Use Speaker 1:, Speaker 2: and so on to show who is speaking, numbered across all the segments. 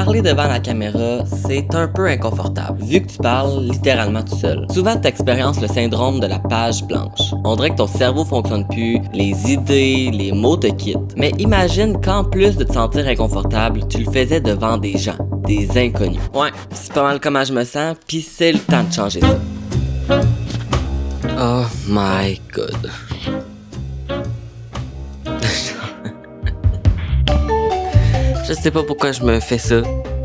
Speaker 1: Parler devant la caméra, c'est un peu inconfortable, vu que tu parles littéralement tout seul. Souvent, tu expériences le syndrome de la page blanche. On dirait que ton cerveau fonctionne plus, les idées, les mots te quittent. Mais imagine qu'en plus de te sentir inconfortable, tu le faisais devant des gens, des inconnus. Ouais, c'est pas mal comment je me sens, pis c'est le temps de changer ça. Oh my god. Je sais pas pourquoi je me fais ça.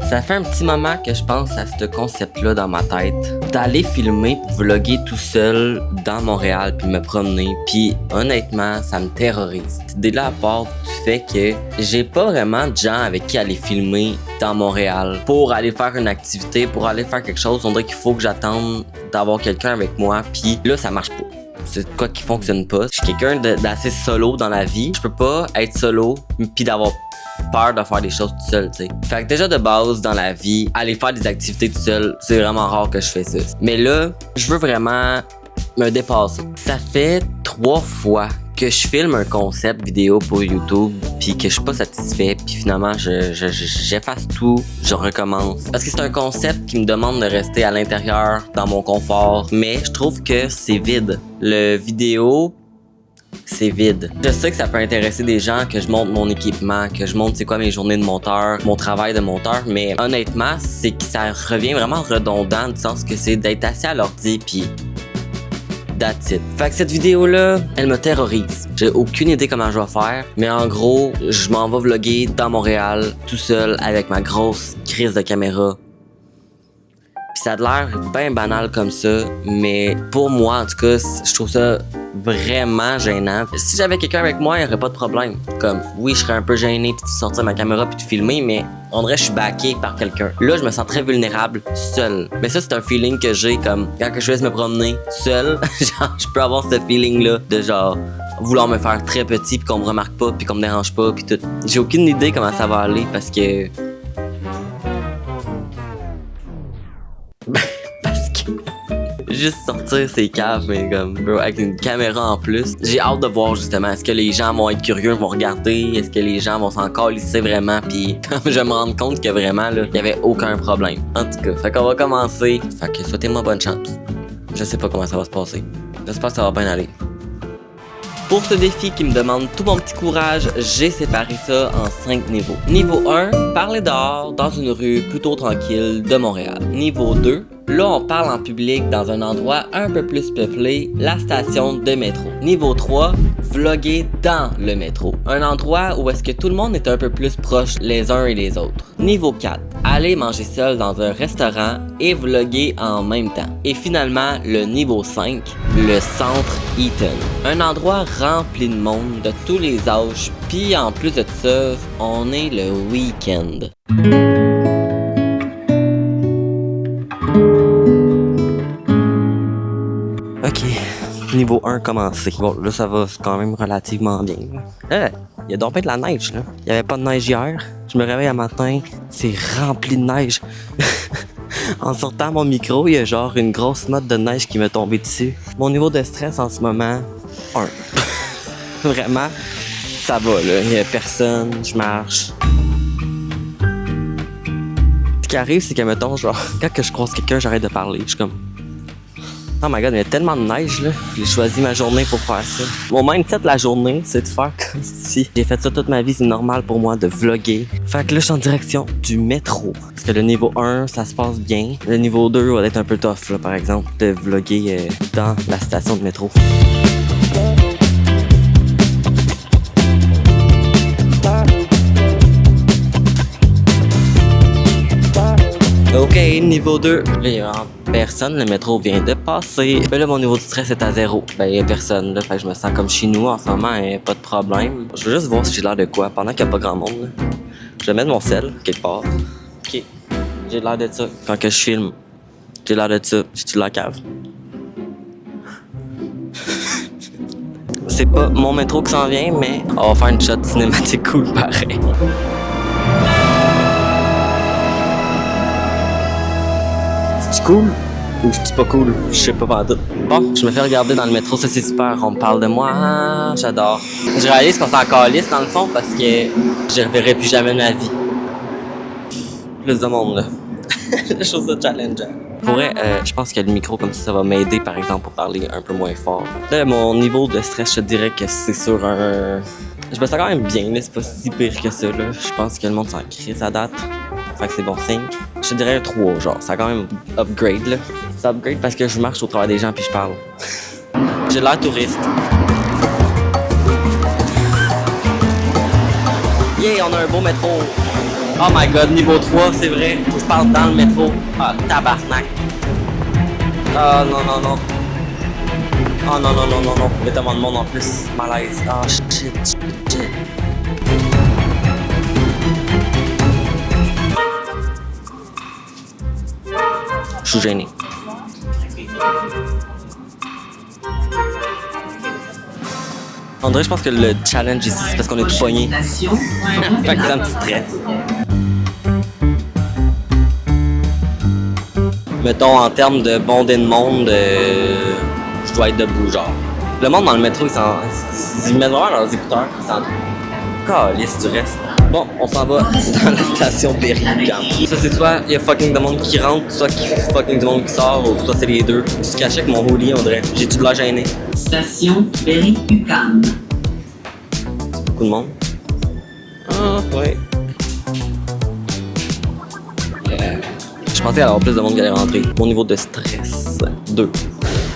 Speaker 1: Ça fait un petit moment que je pense à ce concept-là dans ma tête. D'aller filmer pis vlogger tout seul dans Montréal puis me promener. Puis honnêtement, ça me terrorise. Cette idée-là part du fait que j'ai pas vraiment de gens avec qui aller filmer dans Montréal. Pour aller faire une activité, pour aller faire quelque chose, on dirait qu'il faut que j'attende d'avoir quelqu'un avec moi. Puis là, ça marche pas. C'est quoi qui fonctionne pas. Je suis quelqu'un d'assez solo dans la vie. Je peux pas être solo puis d'avoir peur de faire des choses tout seul, tu sais. Fait que déjà de base dans la vie, aller faire des activités tout seul, c'est vraiment rare que je fais ça. Mais là, je veux vraiment me dépasser. Ça fait 3 fois que je filme un concept vidéo pour YouTube puis que je suis pas satisfait puis finalement j'efface tout, je recommence. Parce que c'est un concept qui me demande de rester à l'intérieur, dans mon confort, mais je trouve que c'est vide. Le vidéo, c'est vide. Je sais que ça peut intéresser des gens, que je montre mon équipement, que je montre c'est quoi mes journées de monteur, mon travail de monteur, mais honnêtement, c'est que ça revient vraiment redondant du sens que c'est d'être assis à l'ordi pis that's it. Fait que cette vidéo-là, elle me terrorise. J'ai aucune idée comment je vais faire, mais en gros, je m'en vais vlogger dans Montréal, tout seul, avec ma grosse crise de caméra. Pis ça a l'air bien banal comme ça, mais pour moi, en tout cas, je trouve ça vraiment gênant. Si j'avais quelqu'un avec moi, il n'y aurait pas de problème. Comme, oui, je serais un peu gêné de sortir ma caméra puis de filmer, mais on dirait que je suis backé par quelqu'un. Là, je me sens très vulnérable seul. Mais ça, c'est un feeling que j'ai comme quand je vais me promener seul. Genre, je peux avoir ce feeling-là de genre vouloir me faire très petit puis qu'on me remarque pas puis qu'on me dérange pas puis tout. J'ai aucune idée comment ça va aller parce que juste sortir ces caves, mais comme bro, avec une caméra en plus. J'ai hâte de voir justement, est-ce que les gens vont être curieux, vont regarder, est-ce que les gens vont s'en calisser vraiment, puis je vais me rendre compte que vraiment là, il y avait aucun problème. En tout cas, fait qu'on va commencer. Fait que souhaitez-moi bonne chance. Je sais pas comment ça va se passer. J'espère que ça va bien aller. Pour ce défi qui me demande tout mon petit courage, j'ai séparé ça en 5 niveaux. Niveau 1, parler dehors, dans une rue plutôt tranquille de Montréal. Niveau 2, là on parle en public dans un endroit un peu plus peuplé, la station de métro. Niveau 3, vlogger dans le métro. Un endroit où est-ce que tout le monde est un peu plus proche les uns et les autres. Niveau 4, aller manger seul dans un restaurant et vlogger en même temps. Et finalement, le niveau 5, le centre Eaton. Un endroit rempli de monde de tous les âges, puis en plus de ça, on est le week-end. Ok, niveau 1 commencé. Bon, là ça va quand même relativement bien. Il y a donc pas de la neige là. Il y avait pas de neige hier. Je me réveille un matin, c'est rempli de neige. En sortant mon micro, il y a genre une grosse motte de neige qui m'est tombée dessus. Mon niveau de stress en ce moment, 1. Vraiment, ça va là. Il y a personne, je marche. Ce qui arrive, c'est que mettons, genre, quand que je croise quelqu'un, j'arrête de parler. Je suis comme, oh my god, il y a tellement de neige là. J'ai choisi ma journée pour faire ça. Mon mindset de la journée, c'est de faire comme si j'ai fait ça toute ma vie, c'est normal pour moi de vlogger. Fait que là, je suis en direction du métro. Parce que le niveau 1, ça se passe bien. Le niveau 2 va être un peu tough, là, par exemple, de vlogger dans la station de métro. Ok, niveau 2. Là, il y a personne, le métro vient de passer. Ben là, mon niveau de stress est à 0. Ben, il y a personne, là. Fait que je me sens comme chez nous en ce moment, et pas de problème. Je veux juste voir si j'ai l'air de quoi pendant qu'il n'y a pas grand monde, là. Je vais mettre mon sel quelque part. Ok, j'ai l'air de ça. Quand que je filme, j'ai l'air de ça. J'ai-tu la cave? C'est pas mon métro qui s'en vient, mais on va faire une shot cinématique cool pareil. C'est cool ou c'est pas cool? Je sais pas tout. Bon, je me fais regarder dans le métro, ça c'est super. On me parle de moi, ah, j'adore. Je réalise qu'on s'en calisse dans le fond parce que je reverrai plus jamais ma vie. plus de monde, là. La chose de challengeant. Pour vrai, je pense que le micro comme ça va m'aider, par exemple, pour parler un peu moins fort. Là, mon niveau de stress, je te dirais que c'est sur un... Je me sens quand même bien, là. C'est pas si pire que ça, là. Je pense que le monde s'en crise à date. Fait que c'est bon signe. Je te dirais 3, genre. Ça a quand même upgrade, là. C'est upgrade parce que je marche au travers des gens puis je parle. J'ai l'air touriste. Yeah, on a un beau métro. Oh my god, niveau 3, c'est vrai. Je parle dans le métro. Ah, tabarnak. Ah, non, non, non. Oh non, non, non, non, non. Il y a tellement de monde en plus. Malaise. Ah, shit, shit, shit. Je suis gêné. On dirait, je pense que le challenge ici, c'est parce qu'on est tout pognés. Fait que ça me stresse. Mettons, en termes de bondée de monde, je dois être debout, genre. Le monde dans le métro, ils mettent vraiment leurs écouteurs, ils s'en calissent du reste. Bon, on s'en va dans la station Berry-UQAM. Ça, c'est soit il y a fucking de monde qui rentre, soit fucking de monde qui sort, ou soit c'est les deux. Je suis caché avec mon hoodie, on dirait. J'ai tout l'air gêné.
Speaker 2: Station Berry-UQAM.
Speaker 1: Beaucoup de monde. Ah, ouais. Je pensais avoir plus de monde qui allait rentrer. Mon niveau de stress, 2.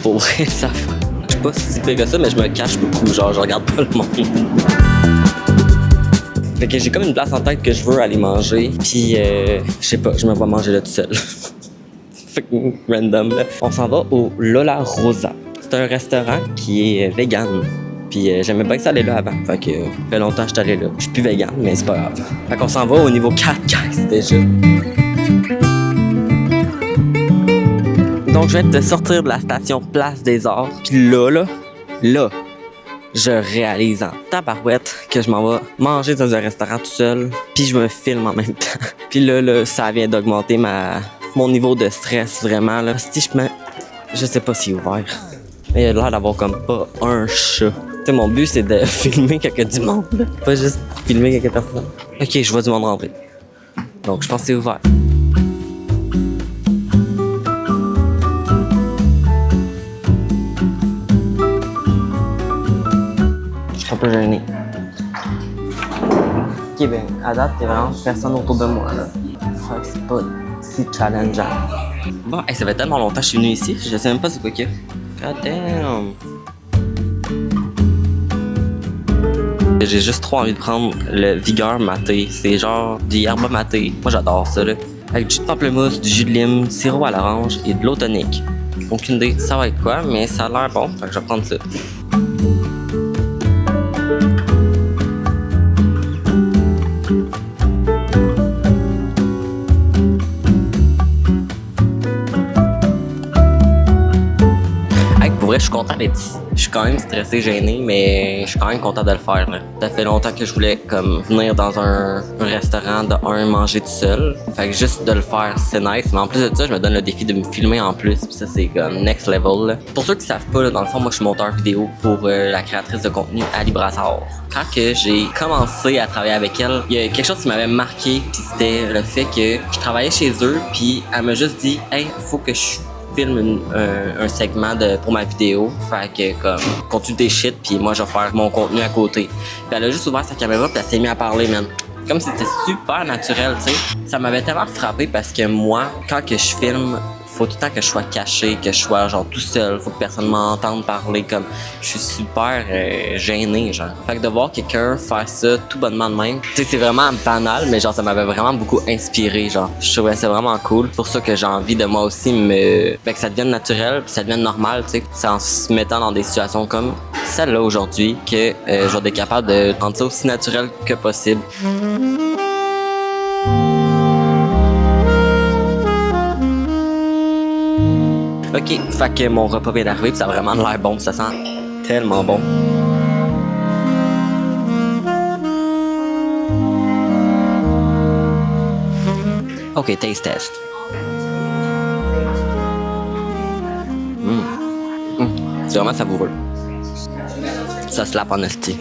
Speaker 1: Pour vrai, ça fait. Je suis pas si pire que ça, mais je me cache beaucoup. Genre, je regarde pas le monde. Fait que j'ai comme une place en tête que je veux aller manger. Puis, je sais pas, je me vois manger là tout seul. Fait que random, là. On s'en va au Lola Rosa. C'est un restaurant qui est vegan. Puis j'aimais bien que ça allait là avant. Fait que ça fait longtemps que je suis allé là. Je suis plus vegan, mais c'est pas grave. Fait qu'on s'en va au niveau 4, guys, déjà. Donc, je viens de sortir de la station Place des Arts. Puis là, je réalise en tabarouette que je m'en vais manger dans un restaurant tout seul. Puis je me filme en même temps. Puis là, ça vient d'augmenter mon niveau de stress, vraiment. Là. Si je sais pas s'il est ouvert. Mais il a l'air d'avoir comme pas un chat. Tu sais, mon but, c'est de filmer quelques du monde. Là. Pas juste filmer quelques personnes. Ok, je vois du monde rentrer. Donc, je pense que c'est ouvert. Je suis un peu gêné. Ok, ben, à date, il y a vraiment personne autour de moi, là. Fait que c'est pas si challengeant. Bon, hey, ça fait tellement longtemps que je suis venu ici, je sais même pas c'est quoi qu'il y a. God damn! J'ai juste trop envie de prendre le Vigueur maté. C'est genre du yerba maté. Moi, j'adore ça, là. Avec du jus de pamplemousse, du jus de lime, du sirop à l'orange et de l'eau tonique. Aucune idée ça va être quoi, mais ça a l'air bon, fait que je vais prendre ça. Pour vrai, je suis content d'être ici. Je suis quand même stressé, gêné, mais je suis quand même content de le faire. Là. Ça fait longtemps que je voulais comme venir dans un restaurant manger tout seul. Fait que juste de le faire, c'est nice. Mais en plus de ça, je me donne le défi de me filmer en plus. Puis ça, c'est comme next level. Là. Pour ceux qui savent pas, là, dans le fond, moi, je suis monteur vidéo pour la créatrice de contenu Ali Brassard. Quand que j'ai commencé à travailler avec elle, il y a quelque chose qui m'avait marqué. Puis c'était le fait que je travaillais chez eux. Puis elle m'a juste dit, hey, faut que je filme un segment pour ma vidéo. Fait que comme continue tes shit puis moi je vais faire mon contenu à côté. Puis elle a juste ouvert sa caméra puis elle s'est mise à parler, man. Comme si c'était super naturel, tu sais. Ça m'avait tellement frappé parce que moi, quand que je filme, faut tout le temps que je sois caché, que je sois genre tout seul, faut que personne m'entende parler, comme je suis super gêné, genre. Fait que de voir quelqu'un faire ça tout bonnement de même, tu sais, c'est vraiment banal, mais genre ça m'avait vraiment beaucoup inspiré, genre. Je trouvais ça vraiment cool. Pour ça que j'ai envie de moi aussi que ça devienne naturel, puis ça devienne normal, tu sais. C'est en se mettant dans des situations comme celle-là aujourd'hui que je vais être capable de rendre ça aussi naturel que possible. Ok, fait que mon repas vient d'arriver, pis ça a vraiment l'air bon, ça sent tellement bon. Ok, taste test. C'est vraiment savoureux. Ça slap en esti.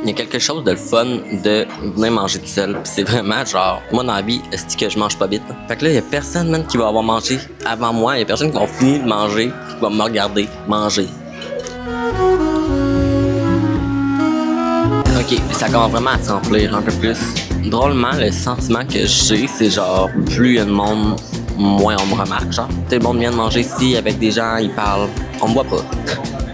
Speaker 1: y a quelque chose de le fun de venir manger tout seul. Pis c'est vraiment genre, moi dans la vie, est-ce que je mange pas vite? Là? Fait que là, y a personne, man, qui va avoir mangé avant moi. Y a personne qui va finir de manger, qui va me regarder manger. Ok, ça commence vraiment à se remplir un peu plus. Drôlement, le sentiment que j'ai, c'est genre, plus il y a de monde, moins on me remarque, genre. Tout le monde vient de manger ici avec des gens, ils parlent, on me voit pas.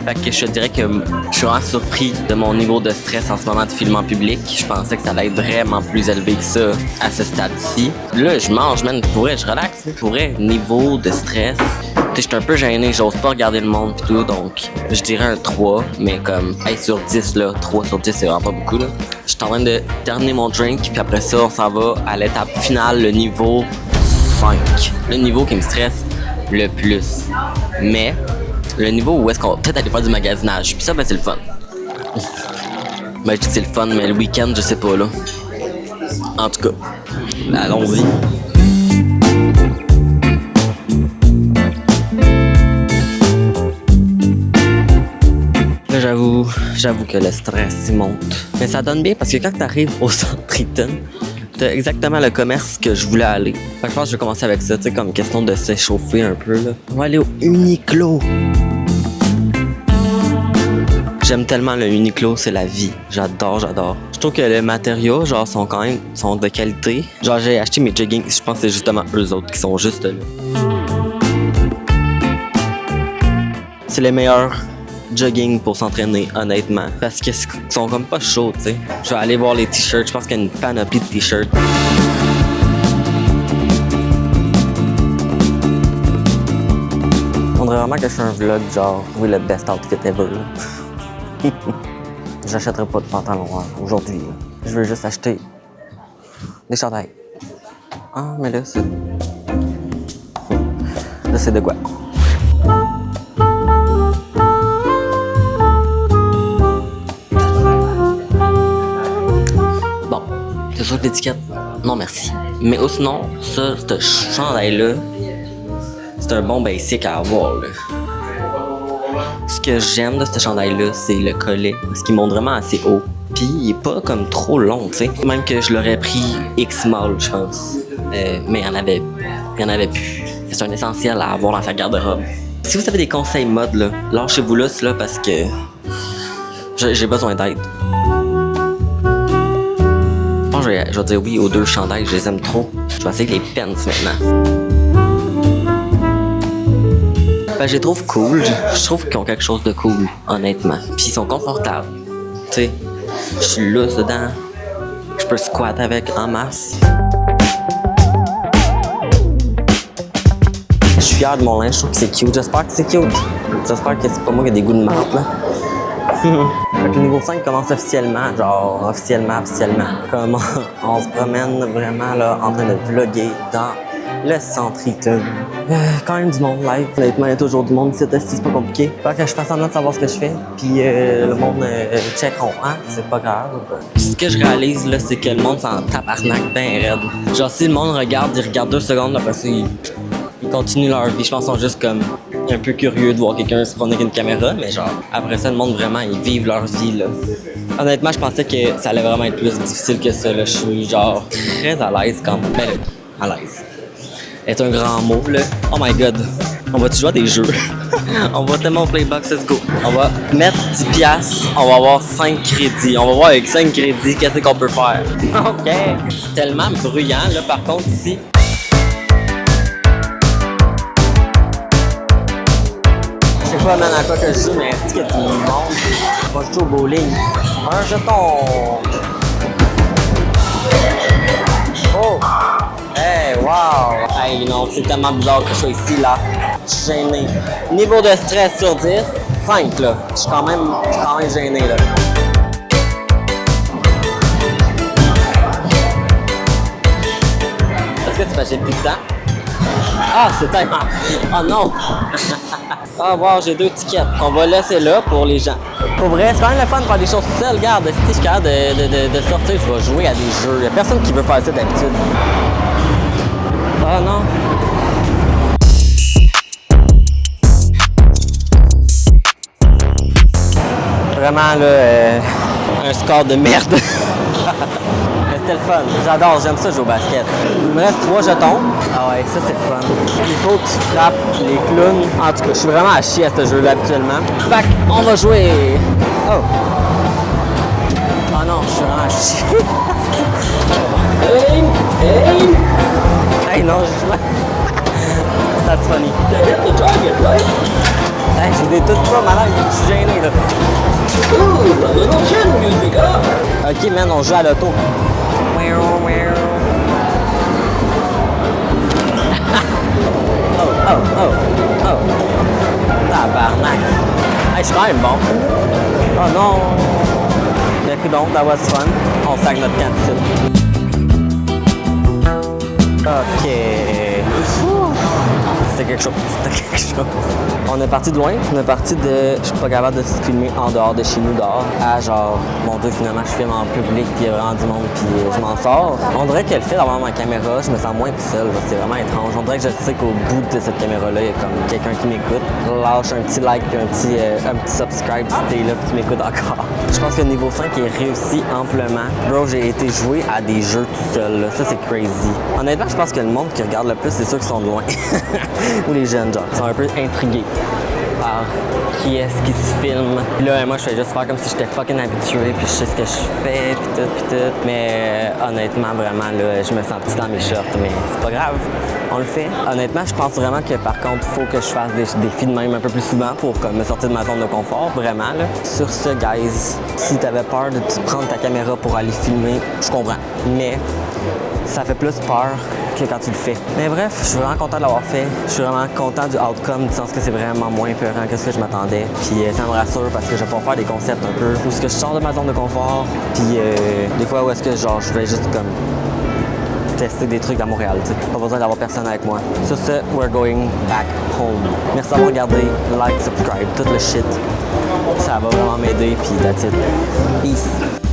Speaker 1: Fait que je te dirais que je suis vraiment surpris de mon niveau de stress en ce moment de film en public. Je pensais que ça allait être vraiment plus élevé que ça à ce stade-ci. Là, je mange, man, pour vrai, je relaxe. Pour vrai, niveau de stress, je suis un peu gêné, j'ose pas regarder le monde pis tout, donc je dirais un 3, mais comme, hey, sur 10, là, 3 sur 10, c'est vraiment pas beaucoup, là. Je suis en train de terminer mon drink, puis après ça, on s'en va à l'étape finale, le niveau 5. Le niveau qui me stresse le plus. Mais, le niveau où est-ce qu'on va peut-être aller faire du magasinage, puis ça, ben, c'est le fun. Ben, je dis que c'est le fun, mais le week-end, je sais pas, là. En tout cas, allons-y. J'avoue que le stress, il monte. Mais ça donne bien parce que quand t'arrives au centre Triton, t'as exactement le commerce que je voulais aller. Fait que je pense que je vais commencer avec ça, tu sais, comme question de s'échauffer un peu, là. On va aller au Uniqlo. J'aime tellement le Uniqlo, c'est la vie. J'adore. Je trouve que les matériaux, genre, sont de qualité. Genre, j'ai acheté mes joggings, je pense que c'est justement eux autres qui sont juste là. C'est les meilleurs jogging pour s'entraîner, honnêtement. Parce qu'ils sont comme pas chauds, tu sais. Je vais aller voir les t-shirts. Je pense qu'il y a une panoplie de t-shirts. On dirait vraiment que je fais un vlog genre, oui, le best outfit ever, là. J'achèterai pas de pantalon aujourd'hui. Je veux juste acheter des chandails. Ah, mais là, c'est... Là, c'est de quoi? C'est sûr que l'étiquette, non merci. Mais sinon, ça, ce chandail-là, c'est un bon basic à avoir, là. Ce que j'aime de ce chandail-là, c'est le collet, parce qu'il monte vraiment assez haut. Puis il est pas comme trop long, tu sais. Même que je l'aurais pris X-Mall, je pense. Mais il y en avait plus. C'est un essentiel à avoir dans sa garde-robe. Si vous avez des conseils mode, là, lâchez-vous là, parce que j'ai besoin d'aide. Je vais dire oui aux 2 chandails, je les aime trop. Je vais essayer les pants maintenant. Ben, je les trouve cool. Je trouve qu'ils ont quelque chose de cool, honnêtement. Puis ils sont confortables. Tu sais, je suis là dedans. Je peux squat avec en masse. Je suis fier de mon linge, je trouve que c'est cute. J'espère que c'est cute. J'espère que c'est pas moi qui a des goûts de marde, là. Fait que le niveau 5 commence officiellement, genre officiellement. Comme on se promène vraiment là en train de vlogger dans le centre Triton. Quand même du monde live, honnêtement il y a toujours du monde ici, c'est pas compliqué. Fait que je fasse semblant de savoir ce que je fais, puis le monde checkeront, hein, c'est pas grave. Ce que je réalise là, c'est que le monde s'en tabarnak ben raide. Genre si le monde regarde, ils regardent 2 secondes, là, après ça ils continuent leur vie. Je pense qu'ils sont juste comme un peu curieux de voir quelqu'un se promener avec une caméra, mais genre, après ça, le monde vraiment, ils vivent leur vie, là. Honnêtement, je pensais que ça allait vraiment être plus difficile que ça, là. Je suis, genre, très à l'aise quand même. Ben, à l'aise. Est un grand mot, là. Oh my god. On va-tu jouer à des jeux? On va tellement au Playbox, let's go. On va mettre 10 piastres, on va avoir 5 crédits. On va voir avec 5 crédits qu'est-ce qu'on peut faire. OK. C'est tellement bruyant, là, par contre, ici. Je sais pas, man, à quoi que je joue, mais est-ce qu'il y a du monde? On va jouer au bowling. Un jeton! Oh! Hey, wow! Hey, non, c'est tellement bizarre que je sois ici, là. Je suis gêné. Niveau de stress sur 10, 5, là. Je suis quand même gêné, là. Est-ce que tu fais j'ai plus de temps? Ah, c'est tellement... Oh non! Ah, wow, j'ai 2 tickets qu'on va laisser là pour les gens. Pour vrai, c'est quand même le fun de faire des choses tout seul. Regarde, si je suis capable de sortir, je vais jouer à des jeux. Il n'y a personne qui veut faire ça d'habitude. Ah non! Vraiment, là, Un score de merde. Mais c'était le fun. J'adore, j'aime ça jouer au basket. Il me reste 3 jetons. Ah ouais, ça c'est le fun. Il faut que tu frappes les clowns. En tout cas, je suis vraiment à chier à ce jeu-là actuellement. Fait qu'on va jouer. Oh. Oh non, je suis vraiment à chier. Hey non, je... That's funny. Hey, j'ai des toutes pas malades, je suis gêné là. Ok man, on joue à l'auto. Oh. Tabarnak. Hey, je suis quand même bon. Oh non. Mais donc, that was fun. On sac notre cantine. Ok. C'était quelque chose. On est parti de loin. On est parti de... Je suis pas capable de se filmer en dehors de chez nous, dehors. À genre, mon Dieu, finalement, je filme en public, puis il y a vraiment du monde, puis je m'en sors. On dirait que le fait d'avoir ma caméra, je me sens moins tout seul. C'est vraiment étrange. On dirait que je sais qu'au bout de cette caméra-là, il y a comme quelqu'un qui m'écoute. Lâche un petit like, puis un petit subscribe si t'es là, puis tu m'écoutes encore. Je pense que le niveau 5 est réussi amplement. Bro, j'ai été jouer à des jeux tout seul, là. Ça, c'est crazy. Honnêtement, je pense que le monde qui regarde le plus, c'est ceux qui sont de loin. Ou les jeunes, genre, ils sont un peu intrigués par qui est-ce qui se filme. Puis là, moi, je fais juste faire comme si j'étais fucking habitué, puis je sais ce que je fais, puis tout. Mais honnêtement, vraiment, là, je me sens petit dans mes shorts, mais c'est pas grave. On le fait. Honnêtement, je pense vraiment que par contre, il faut que je fasse des défis de même un peu plus souvent pour comme, me sortir de ma zone de confort, vraiment. Là. Sur ce, guys, si t'avais peur de te prendre ta caméra pour aller filmer, je comprends. Mais ça fait plus peur que quand tu le fais. Mais bref, je suis vraiment content de l'avoir fait. Je suis vraiment content du outcome, du sens que c'est vraiment moins peurant que ce que je m'attendais. Puis ça me rassure parce que je vais pouvoir faire des concepts un peu où est-ce que je sors de ma zone de confort. Puis des fois où est-ce que genre je vais juste comme tester des trucs à Montréal, tu sais. Pas besoin d'avoir personne avec moi. Sur ce, we're going back home. Merci d'avoir regardé. Like, subscribe, tout le shit. Ça va vraiment m'aider, puis that's it. Peace.